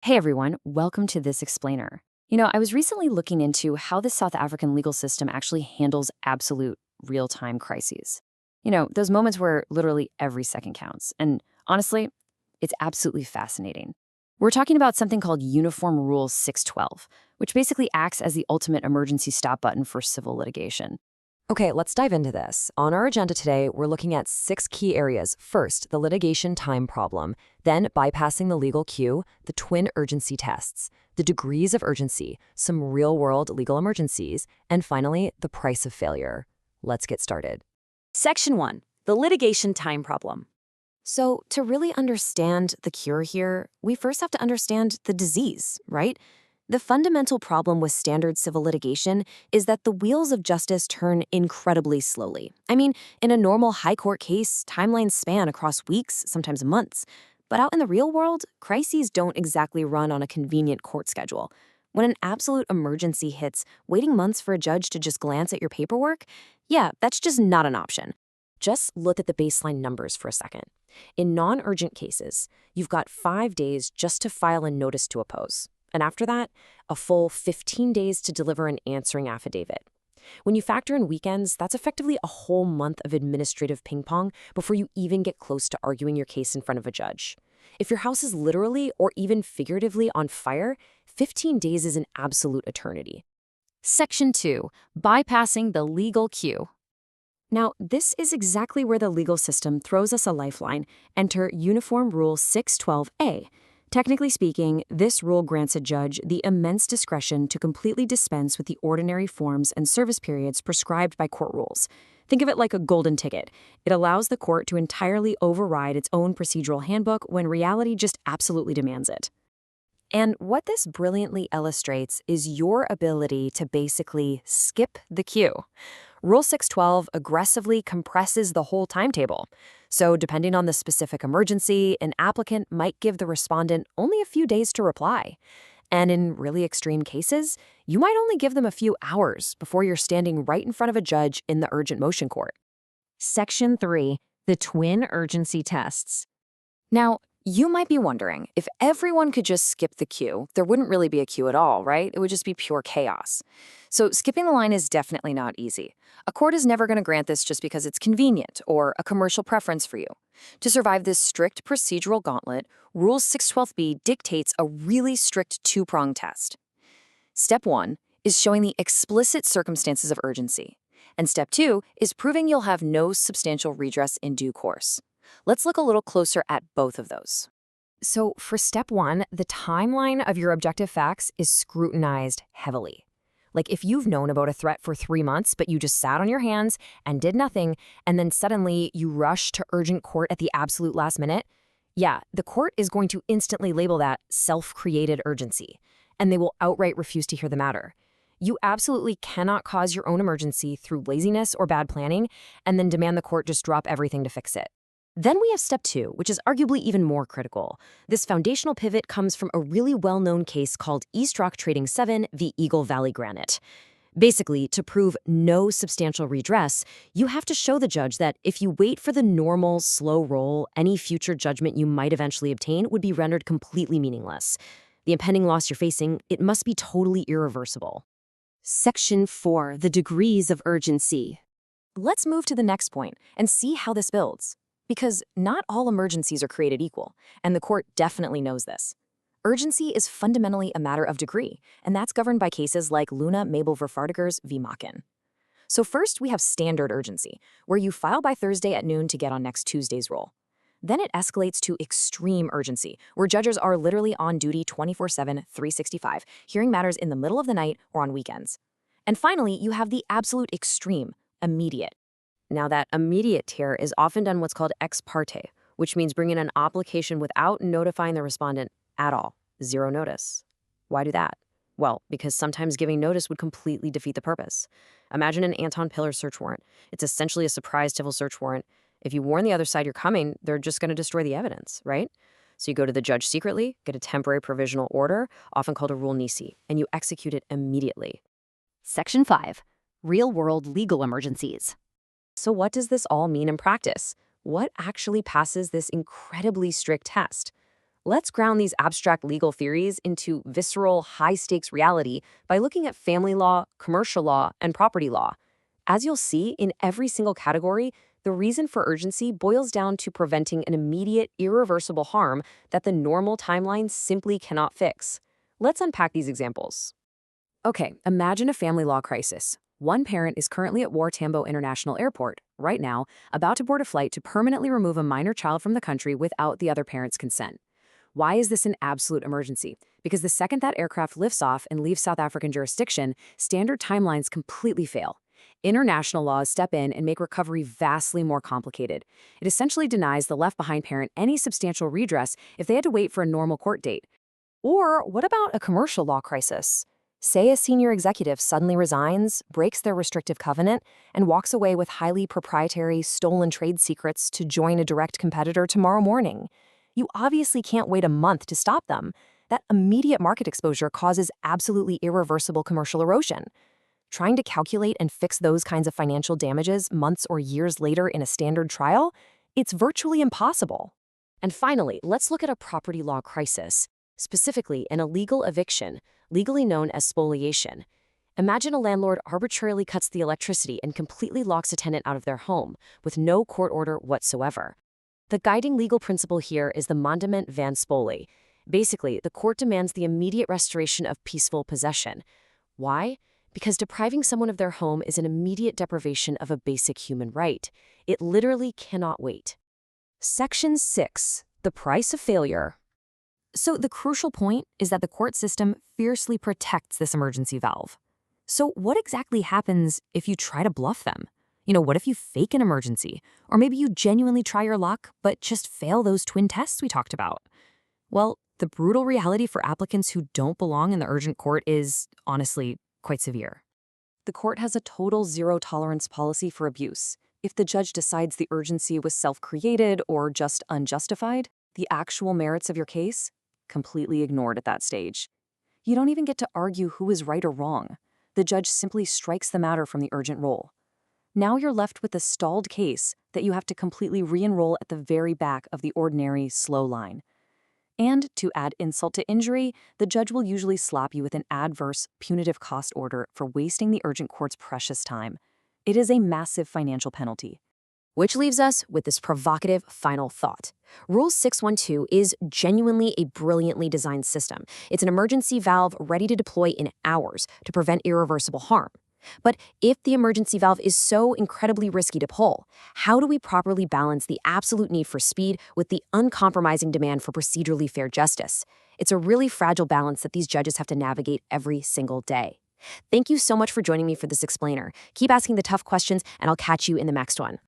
Hey everyone, welcome to This Explainer. I was recently looking into how the South African legal system actually handles absolute real time crises. Those moments where literally every second counts. And honestly, it's absolutely fascinating. We're talking about something called Uniform Rule 612, which basically acts as the ultimate emergency stop button for civil litigation. Okay, let's dive into this. On our agenda today, we're looking at 6 key areas. First, the litigation time problem, then bypassing the legal queue, the twin urgency tests, the degrees of urgency, some real-world legal emergencies, and finally, the price of failure. Let's get started. Section 1. The litigation time problem. So, to really understand the cure here, we first have to understand the disease, right? The fundamental problem with standard civil litigation is that the wheels of justice turn incredibly slowly. I mean, in a normal high court case, timelines span across weeks, sometimes months. But out in the real world, crises don't exactly run on a convenient court schedule. When an absolute emergency hits, waiting months for a judge to just glance at your paperwork, yeah, that's just not an option. Just look at the baseline numbers for a second. In non-urgent cases, you've got 5 days just to file a notice to oppose. And after that, a full 15 days to deliver an answering affidavit. When you factor in weekends, that's effectively a whole month of administrative ping pong before you even get close to arguing your case in front of a judge. If your house is literally or even figuratively on fire, 15 days is an absolute eternity. Section 2. Bypassing the legal queue. Now, this is exactly where the legal system throws us a lifeline. Enter Uniform Rule 612A. Technically speaking, this rule grants a judge the immense discretion to completely dispense with the ordinary forms and service periods prescribed by court rules. Think of it like a golden ticket. It allows the court to entirely override its own procedural handbook when reality just absolutely demands it. And what this brilliantly illustrates is your ability to basically skip the queue. Rule 612 aggressively compresses the whole timetable. So, depending on the specific emergency, an applicant might give the respondent only a few days to reply. And in really extreme cases, you might only give them a few hours before you're standing right in front of a judge in the urgent motion court. Section 3. The twin urgency tests. Now, you might be wondering, if everyone could just skip the queue, there wouldn't really be a queue at all, right? It would just be pure chaos. So skipping the line is definitely not easy. A court is never going to grant this just because it's convenient or a commercial preference for you. To survive this strict procedural gauntlet, Rule 612B dictates a really strict two-pronged test. Step 1 is showing the explicit circumstances of urgency, and Step 2 is proving you'll have no substantial redress in due course. Let's look a little closer at both of those. So, for step 1, the timeline of your objective facts is scrutinized heavily. Like if you've known about a threat for 3 months, but you just sat on your hands and did nothing, and then suddenly you rush to urgent court at the absolute last minute, yeah, the court is going to instantly label that self-created urgency, and they will outright refuse to hear the matter. You absolutely cannot cause your own emergency through laziness or bad planning, and then demand the court just drop everything to fix it. Then we have step 2, which is arguably even more critical. This foundational pivot comes from a really well-known case called East Rock Trading 7 v. Eagle Valley Granite. Basically, to prove no substantial redress, you have to show the judge that if you wait for the normal, slow roll, any future judgment you might eventually obtain would be rendered completely meaningless. The impending loss you're facing, it must be totally irreversible. Section 4. The degrees of urgency. Let's move to the next point and see how this builds. Because not all emergencies are created equal, and the court definitely knows this. Urgency is fundamentally a matter of degree, and that's governed by cases like Luna Mabel Vervaardigers v. Machen. So first, we have standard urgency, where you file by Thursday at noon to get on next Tuesday's roll. Then it escalates to extreme urgency, where judges are literally on duty 24/7, 365, hearing matters in the middle of the night or on weekends. And finally, you have the absolute extreme, immediate. Now, that immediate tier is often done what's called ex parte, which means bringing an application without notifying the respondent at all. Zero notice. Why do that? Well, because sometimes giving notice would completely defeat the purpose. Imagine an Anton Pillar search warrant. It's essentially a surprise civil search warrant. If you warn the other side you're coming, they're just going to destroy the evidence, right? So you go to the judge secretly, get a temporary provisional order, often called a rule nisi, and you execute it immediately. Section 5. Real-world legal emergencies. So what does this all mean in practice? What actually passes this incredibly strict test? Let's ground these abstract legal theories into visceral, high-stakes reality by looking at family law, commercial law, and property law. As you'll see, in every single category, the reason for urgency boils down to preventing an immediate, irreversible harm that the normal timeline simply cannot fix. Let's unpack these examples. Okay, imagine a family law crisis. One parent is currently at War Tambo International Airport, right now, about to board a flight to permanently remove a minor child from the country without the other parent's consent. Why is this an absolute emergency? Because the second that aircraft lifts off and leaves South African jurisdiction, standard timelines completely fail. International laws step in and make recovery vastly more complicated. It essentially denies the left-behind parent any substantial redress if they had to wait for a normal court date. Or what about a commercial law crisis? Say a senior executive suddenly resigns, breaks their restrictive covenant, and walks away with highly proprietary, stolen trade secrets to join a direct competitor tomorrow morning. You obviously can't wait a month to stop them. That immediate market exposure causes absolutely irreversible commercial erosion. Trying to calculate and fix those kinds of financial damages months or years later in a standard trial, it's virtually impossible. And finally, let's look at a property law crisis, specifically an illegal eviction, legally known as spoliation. Imagine a landlord arbitrarily cuts the electricity and completely locks a tenant out of their home, with no court order whatsoever. The guiding legal principle here is the mandement van spoli. Basically, the court demands the immediate restoration of peaceful possession. Why? Because depriving someone of their home is an immediate deprivation of a basic human right. It literally cannot wait. Section 6. The price of failure. So the crucial point is that the court system fiercely protects this emergency valve. So what exactly happens if you try to bluff them? What if you fake an emergency? Or maybe you genuinely try your luck, but just fail those twin tests we talked about? Well, the brutal reality for applicants who don't belong in the urgent court is, honestly, quite severe. The court has a total zero-tolerance policy for abuse. If the judge decides the urgency was self-created or just unjustified, the actual merits of your case, completely ignored at that stage. You don't even get to argue who is right or wrong. The judge simply strikes the matter from the urgent roll. Now you're left with a stalled case that you have to completely re-enroll at the very back of the ordinary slow line. And to add insult to injury, the judge will usually slap you with an adverse, punitive cost order for wasting the urgent court's precious time. It is a massive financial penalty. Which leaves us with this provocative final thought. Rule 612 is genuinely a brilliantly designed system. It's an emergency valve ready to deploy in hours to prevent irreversible harm. But if the emergency valve is so incredibly risky to pull, how do we properly balance the absolute need for speed with the uncompromising demand for procedurally fair justice? It's a really fragile balance that these judges have to navigate every single day. Thank you so much for joining me for this explainer. Keep asking the tough questions, and I'll catch you in the next one.